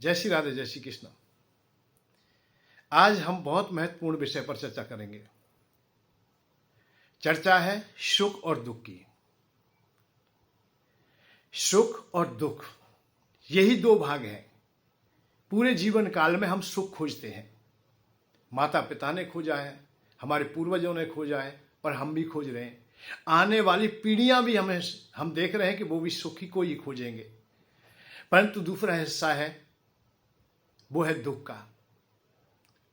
जय श्री राधे, जय श्री कृष्ण। आज हम बहुत महत्वपूर्ण विषय पर चर्चा करेंगे। चर्चा है सुख और दुख की। सुख और दुख, यही दो भाग हैं। पूरे जीवन काल में हम सुख खोजते हैं। माता पिता ने खोजा है, हमारे पूर्वजों ने खोजा है, और हम भी खोज रहे हैं। आने वाली पीढ़ियां भी हम देख रहे हैं कि वो भी सुखी को ही खोजेंगे। परंतु दूसरा हिस्सा है, वो है दुख का।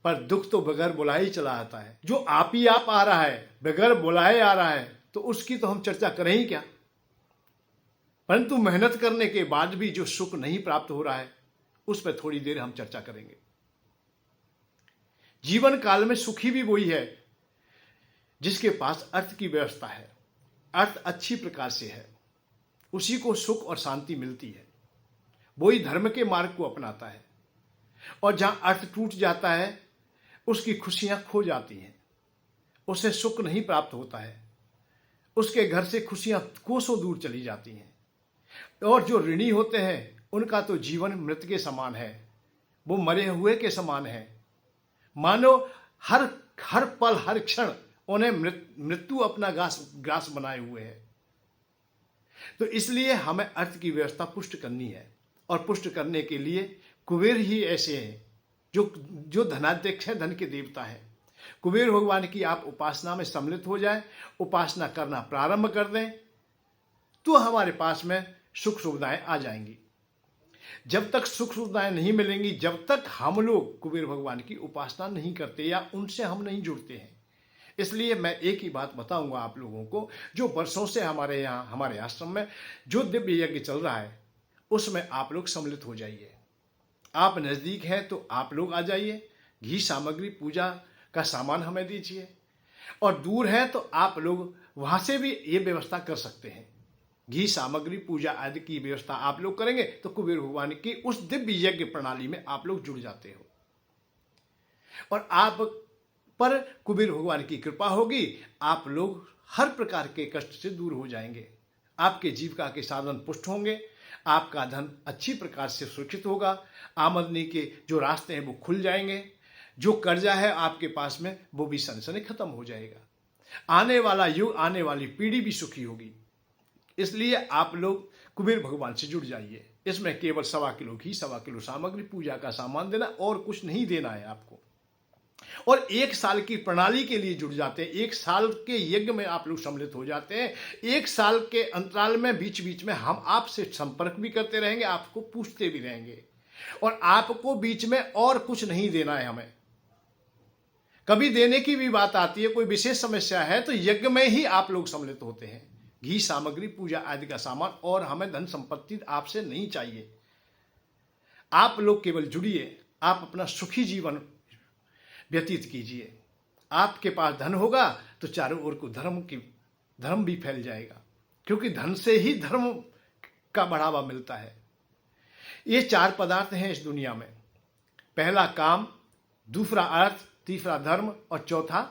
पर दुख तो बगैर बुलाए ही चला आता है। जो आप ही आप आ रहा है, बगैर बुलाए आ रहा है, तो उसकी तो हम चर्चा करें ही क्या। परंतु मेहनत करने के बाद भी जो सुख नहीं प्राप्त हो रहा है, उस पर थोड़ी देर हम चर्चा करेंगे। जीवन काल में सुखी भी वही है जिसके पास अर्थ की व्यवस्था है, अर्थ अच्छी प्रकार से है, उसी को सुख और शांति मिलती है। वही धर्म के मार्ग को अपनाता है। और जहां अर्थ टूट जाता है, उसकी खुशियां खो जाती हैं, उसे सुख नहीं प्राप्त होता है, उसके घर से खुशियां कोसों दूर चली जाती हैं। और जो ऋणी होते हैं, उनका तो जीवन मृत के समान है, वो मरे हुए के समान है। मानो हर हर पल हर क्षण उन्हें मृत्यु अपना ग्रास बनाए हुए है। तो इसलिए हमें अर्थ की व्यवस्था पुष्ट करनी है, और पुष्ट करने के लिए कुबेर ही ऐसे हैं जो धनाध्यक्ष है, धन के देवता है। कुबेर भगवान की आप उपासना में सम्मिलित हो जाए, उपासना करना प्रारंभ कर दें, तो हमारे पास में सुख सुविधाएं आ जाएंगी। जब तक सुख सुविधाएं नहीं मिलेंगी, जब तक हम लोग कुबेर भगवान की उपासना नहीं करते या उनसे हम नहीं जुड़ते हैं। इसलिए मैं एक ही बात बताऊंगा आप लोगों को, जो वर्षों से हमारे यहाँ हमारे आश्रम में जो दिव्य यज्ञ चल रहा है, उसमें आप लोग सम्मिलित हो जाइए। आप नज़दीक हैं तो आप लोग आ जाइए, घी सामग्री पूजा का सामान हमें दीजिए। और दूर है तो आप लोग वहाँ से भी ये व्यवस्था कर सकते हैं। घी सामग्री पूजा आदि की व्यवस्था आप लोग करेंगे तो कुबेर भगवान की उस दिव्य यज्ञ प्रणाली में आप लोग जुड़ जाते हो, और आप पर कुबेर भगवान की कृपा होगी। आप लोग हर प्रकार के कष्ट से दूर हो जाएंगे, आपके जीविका के साधन पुष्ट होंगे, आपका धन अच्छी प्रकार से सुरक्षित होगा, आमदनी के जो रास्ते हैं वो खुल जाएंगे, जो कर्जा है आपके पास में वो भी सनसनी खत्म हो जाएगा। आने वाला युग, आने वाली पीढ़ी भी सुखी होगी। इसलिए आप लोग कुबेर भगवान से जुड़ जाइए। इसमें केवल 1.25 किलो घी, 1.25 किलो सामग्री पूजा का सामान देना, और कुछ नहीं देना है आपको। और 1 साल की प्रणाली के लिए जुड़ जाते हैं। 1 साल के यज्ञ में आप लोग सम्मिलित हो जाते हैं। 1 साल के अंतराल में बीच बीच में हम आपसे संपर्क भी करते रहेंगे, आपको पूछते भी रहेंगे, और आपको बीच में और कुछ नहीं देना है हमें। कभी देने की भी बात आती है, कोई विशेष समस्या है, तो यज्ञ में ही आप लोग सम्मिलित होते हैं। घी सामग्री पूजा आदि का सामान, और हमें धन संपत्ति आपसे नहीं चाहिए। आप लोग केवल जुड़िए, आप अपना सुखी जीवन व्यतीत कीजिए। आपके पास धन होगा तो चारों ओर को धर्म भी फैल जाएगा, क्योंकि धन से ही धर्म का बढ़ावा मिलता है। ये 4 पदार्थ हैं इस दुनिया में। पहला काम, दूसरा अर्थ, तीसरा धर्म, और चौथा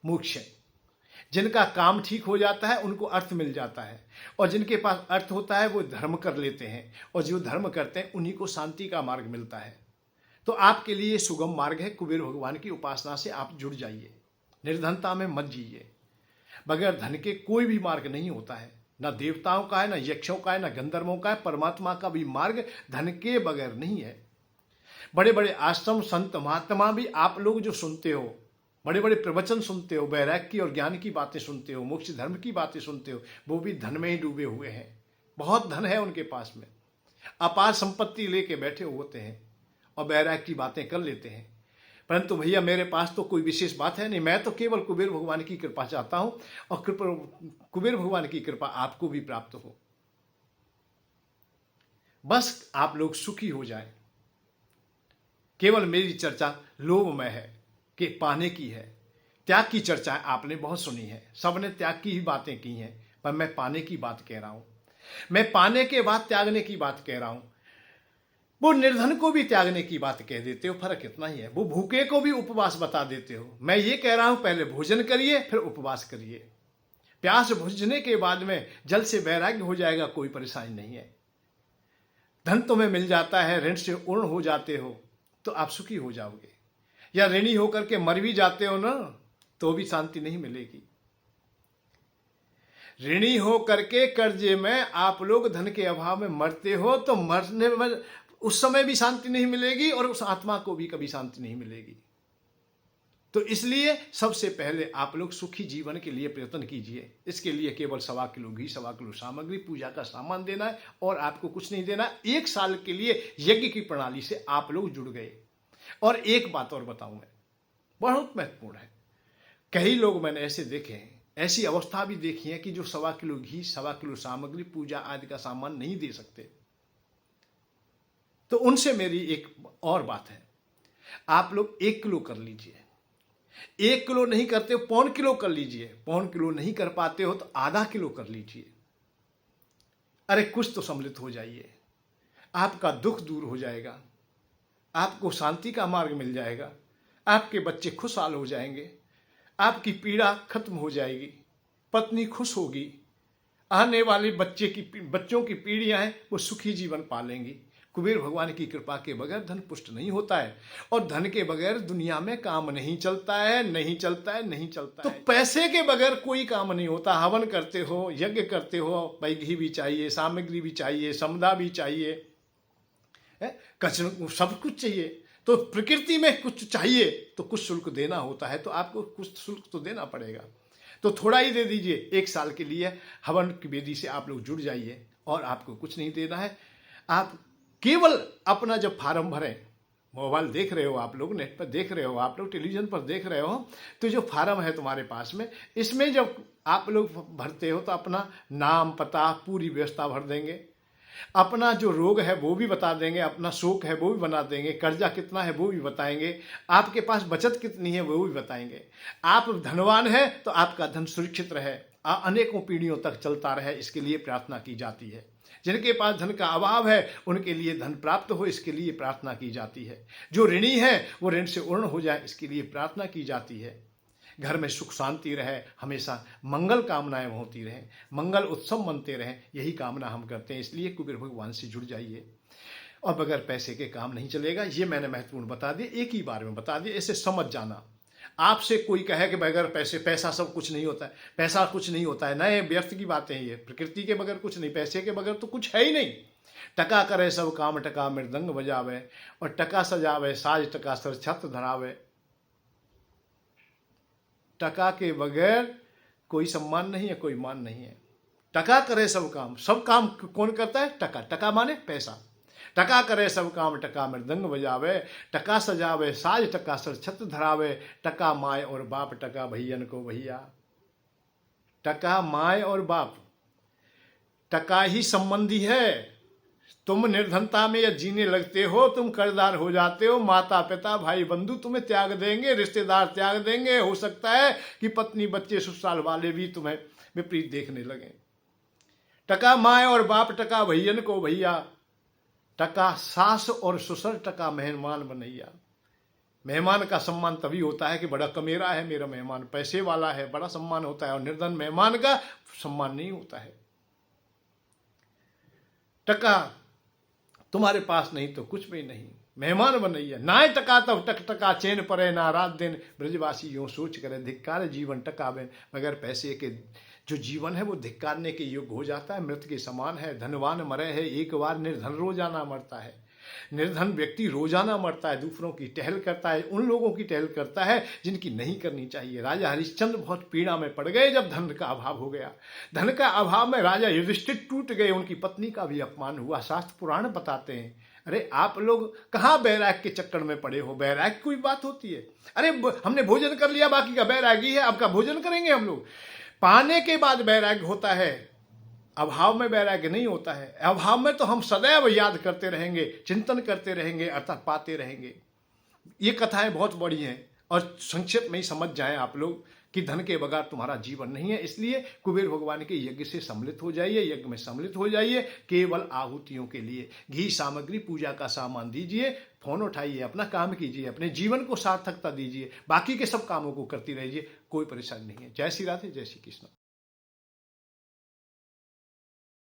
मोक्ष। जिनका काम ठीक हो जाता है उनको अर्थ मिल जाता है, और जिनके पास अर्थ होता है वो धर्म कर लेते हैं, और जो धर्म करते हैं उन्हीं को शांति का मार्ग मिलता है। तो आपके लिए सुगम मार्ग है, कुबेर भगवान की उपासना से आप जुड़ जाइए। निर्धनता में मत जिए। बगैर धन के कोई भी मार्ग नहीं होता है, ना देवताओं का है, ना यक्षों का है, ना गंधर्वों का है। परमात्मा का भी मार्ग धन के बगैर नहीं है। बड़े बड़े आश्रम संत महात्मा भी आप लोग जो सुनते हो, बड़े बड़े प्रवचन सुनते हो, वैराग्य की और ज्ञान की बातें सुनते हो, मोक्ष धर्म की बातें सुनते हो, वो भी धन में ही डूबे हुए हैं। बहुत धन है उनके पास में, अपार संपत्ति लेके बैठे होते हैं, और वैराग्य की बातें कर लेते हैं। परंतु भैया, मेरे पास तो कोई विशेष बात है नहीं, मैं तो केवल कुबेर भगवान की कृपा चाहता हूं, और कुबेर भगवान की कृपा आपको भी प्राप्त हो। बस आप लोग सुखी हो जाएं। केवल मेरी चर्चा लोभमय है कि पाने की है। त्याग की चर्चा आपने बहुत सुनी है, सबने त्याग की ही बातें की हैं, पर मैं पाने की बात कह रहा हूं। मैं पाने के बाद त्यागने की बात कह रहा हूं। वो निर्धन को भी त्यागने की बात कह देते हो, फर्क इतना ही है। वो भूखे को भी उपवास बता देते हो। मैं ये कह रहा हूं, पहले भोजन करिए फिर उपवास करिए। प्यास बुझने के बाद में जल से वैराग्य हो जाएगा, कोई परेशानी नहीं है। धन तुम्हें मिल जाता है, ऋण से पूर्ण हो जाते हो तो आप सुखी हो जाओगे। या ऋणी होकर के मर भी जाते हो ना तो भी शांति नहीं मिलेगी। ऋणी हो करके कर्जे में आप लोग धन के अभाव में मरते हो तो मरने में उस समय भी शांति नहीं मिलेगी और उस आत्मा को भी कभी शांति नहीं मिलेगी। तो इसलिए सबसे पहले आप लोग सुखी जीवन के लिए प्रयत्न कीजिए। इसके लिए केवल 1.25 किलो घी, 1.25 किलो सामग्री, पूजा का सामान देना है और आपको कुछ नहीं देना। 1 साल के लिए यज्ञ की प्रणाली से आप लोग जुड़ गए। और एक बात और बताऊं मैं, बहुत महत्वपूर्ण है। कई लोग मैंने ऐसे देखे हैं, ऐसी अवस्था भी देखी है कि जो 1.25 किलो घी, 1.25 किलो सामग्री, पूजा आदि का सामान नहीं दे सकते। तो उनसे मेरी एक और बात है, आप लोग 1 किलो कर लीजिए। 1 किलो नहीं करते हो 1.25 किलो कर लीजिए। 1.25 किलो नहीं कर पाते हो तो आधा किलो कर लीजिए। अरे कुछ तो सम्मिलित हो जाइए, आपका दुख दूर हो जाएगा, आपको शांति का मार्ग मिल जाएगा, आपके बच्चे खुशहाल हो जाएंगे, आपकी पीड़ा खत्म हो जाएगी, पत्नी खुश होगी, आने वाले बच्चों की पीढ़ियां हैं वो सुखी जीवन पालेंगी। कुबेर भगवान की कृपा के बगैर धन पुष्ट नहीं होता है और धन के बगैर दुनिया में काम नहीं चलता है, नहीं चलता है, नहीं चलता है। तो पैसे के बगैर कोई काम नहीं होता। हवन करते हो, यज्ञ करते हो, भाई घी भी चाहिए, सामग्री भी चाहिए, समदा भी चाहिए, कचरा सब कुछ चाहिए। तो प्रकृति में कुछ चाहिए तो कुछ शुल्क देना होता है, तो आपको कुछ शुल्क तो देना पड़ेगा। तो थोड़ा ही दे दीजिए। 1 साल के लिए हवन की वेदी से आप लोग जुड़ जाइए और आपको कुछ नहीं देना है। आप केवल अपना जब फार्म भरें, मोबाइल देख रहे हो आप लोग, नेट पर देख रहे हो आप लोग, टेलीविजन पर देख रहे हो, तो जो फार्म है तुम्हारे पास में, इसमें जब आप लोग भरते हो तो अपना नाम, पता, पूरी व्यवस्था भर देंगे। अपना जो रोग है वो भी बता देंगे, अपना शोक है वो भी बना देंगे, कर्जा कितना है वो भी बताएंगे, आपके पास बचत कितनी है वो भी बताएंगे। आप धनवान है तो आपका धन सुरक्षित रहे, अनेकों पीढ़ियों तक चलता रहे, इसके लिए प्रार्थना की जाती है। जिनके पास धन का अभाव है उनके लिए धन प्राप्त हो, इसके लिए प्रार्थना की जाती है। जो ऋणी है वो ऋण से पूर्ण हो जाए, इसके लिए प्रार्थना की जाती है। घर में सुख शांति रहे, हमेशा मंगल कामनाएं होती रहें, मंगल उत्सव मनते रहें, यही कामना हम करते हैं। इसलिए कुबेर भगवान से जुड़ जाइए। और बगैर पैसे के काम नहीं चलेगा, ये मैंने महत्वपूर्ण बता दिया, एक ही बार में बता दिया, ऐसे समझ जाना। आपसे कोई कहे कि बगैर पैसा सब कुछ नहीं होता है, पैसा कुछ नहीं होता है, नए व्यर्थ की बातें हैं ये। प्रकृति के बगैर कुछ नहीं, पैसे के बगैर तो कुछ है ही नहीं। टका करे सब काम, टका मृदंग बजावे, और टका सजावे साज, टका सर छत्र धरावे। टका के बगैर कोई सम्मान नहीं है, कोई मान नहीं है। टका करे सब काम कौन करता है? टका। टका माने पैसा। टका करे सब काम, टका मृदंग बजावे, टका सजावे साज, टका सर छत्र धरावे, टका माय और बाप, टका भैयन को भैया। टका माय और बाप, टका ही संबंधी है। तुम निर्धनता में या जीने लगते हो, तुम कर्जदार हो जाते हो, माता पिता भाई बंधु तुम्हें त्याग देंगे, रिश्तेदार त्याग देंगे, हो सकता है कि पत्नी बच्चे ससुराल वाले भी तुम्हें विपरीत देखने लगे। टका माय और बाप, टका भैयन को भैया, टका सास और ससुर, टका मेहमान बनैया। मेहमान का सम्मान तभी होता है कि बड़ा कमेरा है मेरा मेहमान, पैसे वाला है, बड़ा सम्मान होता है, और निर्धन मेहमान का सम्मान नहीं होता है। टका तुम्हारे पास नहीं तो कुछ भी नहीं, मेहमान बनैया। नाय टका तब टक टका चैन परे, ना रात दिन ब्रजवासी यूं सोच करे, धिक्कार जीवन टका बेन। मगर पैसे के जो जीवन है वो धिक्कारने के योग्य हो जाता है, मृत के समान है। धनवान मरे है एक बार, निर्धन रोजाना मरता है। निर्धन व्यक्ति रोजाना मरता है, दूसरों की टहल करता है, उन लोगों की टहल करता है जिनकी नहीं करनी चाहिए। राजा हरिश्चंद्र बहुत पीड़ा में पड़ गए जब धन का अभाव हो गया। धन का अभाव में राजा युधिष्ठिर टूट गए, उनकी पत्नी का भी अपमान हुआ। शास्त्र पुराण बताते हैं। अरे आप लोग कहाँ बैराग के चक्कर में पड़े हो? बैराग कोई बात होती है? अरे हमने भोजन कर लिया, बाकी का बैरागी है, आपका भोजन करेंगे हम लोग। पाने के बाद बैराग होता है, अभाव में वैराग्य नहीं होता है। अभाव में तो हम सदैव याद करते रहेंगे, चिंतन करते रहेंगे, अर्थात पाते रहेंगे। ये कथाएं बहुत बड़ी हैं और संक्षेप में ही समझ जाएं आप लोग कि धन के बगैर तुम्हारा जीवन नहीं है। इसलिए कुबेर भगवान के यज्ञ से सम्मिलित हो जाइए, यज्ञ में सम्मिलित हो जाइए। केवल आहुतियों के लिए घी, सामग्री, पूजा का सामान दीजिए, फोन उठाइए, अपना काम कीजिए, अपने जीवन को सार्थकता दीजिए, बाकी के सब कामों को करती रहिए, कोई परेशानी नहीं है। जय श्री राधे, जय श्री कृष्ण।